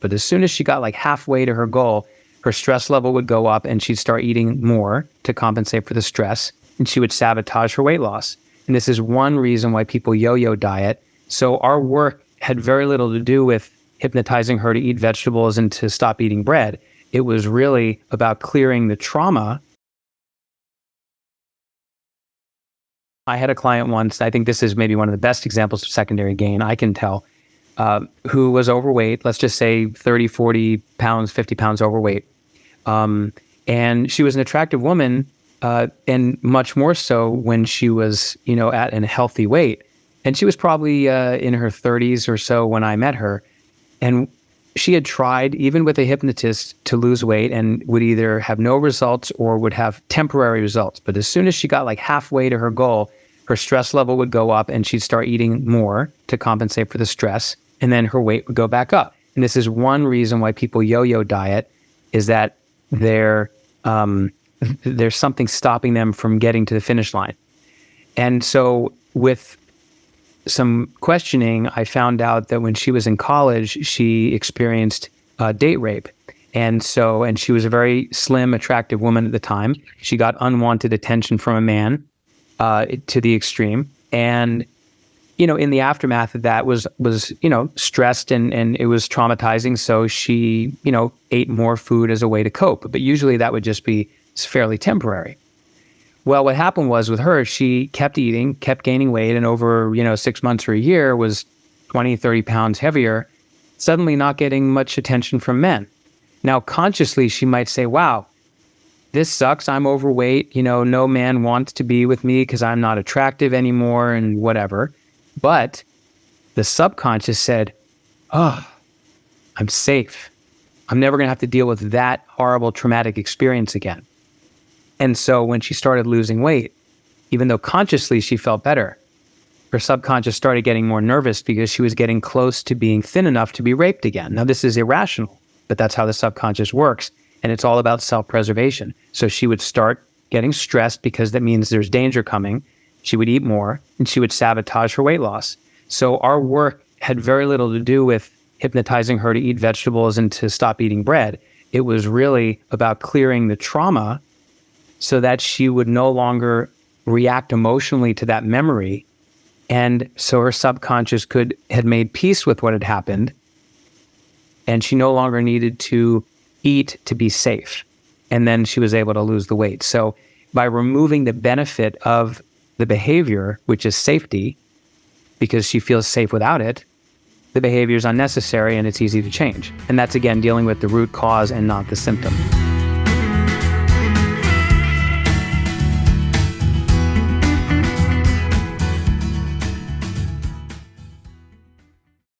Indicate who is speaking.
Speaker 1: But as soon as she got like halfway to her goal, her stress level would go up and she'd start eating more to compensate for the stress, and she would sabotage her weight loss. And this is one reason why people yo-yo diet. So our work had very little to do with hypnotizing her to eat vegetables and to stop eating bread. It was really about clearing the trauma. I had a client once, I think this is maybe one of the best examples of secondary gain I can tell, who was overweight, let's just say 30, 40 pounds, 50 pounds overweight. And she was an attractive woman, and much more so when she was, at a healthy weight. And she was probably in her 30s or so when I met her. And she had tried, even with a hypnotist, to lose weight and would either have no results or would have temporary results. But as soon as she got like halfway to her goal, her stress level would go up and she'd start eating more to compensate for the stress. And then her weight would go back up. And this is one reason why people yo-yo diet, is that there's something stopping them from getting to the finish line. And so with some questioning, I found out that when she was in college, she experienced date rape. And she was a very slim, attractive woman at the time. She got unwanted attention from a man to the extreme. And, in the aftermath of that was stressed and it was traumatizing. So she, ate more food as a way to cope. But usually that would just be fairly temporary. Well, what happened was with her, she kept eating, kept gaining weight, and over, 6 months or a year was 20, 30 pounds heavier, suddenly not getting much attention from men. Now, consciously, she might say, wow, this sucks. I'm overweight. No man wants to be with me because I'm not attractive anymore and whatever. But the subconscious said, oh, I'm safe. I'm never going to have to deal with that horrible traumatic experience again. And so when she started losing weight, even though consciously she felt better, her subconscious started getting more nervous because she was getting close to being thin enough to be raped again. Now, this is irrational, but that's how the subconscious works. And it's all about self-preservation. So she would start getting stressed because that means there's danger coming. She would eat more and she would sabotage her weight loss. So our work had very little to do with hypnotizing her to eat vegetables and to stop eating bread. It was really about clearing the trauma so that she would no longer react emotionally to that memory. And so her subconscious had made peace with what had happened. And she no longer needed to eat to be safe. And then she was able to lose the weight. So by removing the benefit of the behavior, which is safety, because she feels safe without it, the behavior is unnecessary and it's easy to change. And that's, again, dealing with the root cause and not the symptom.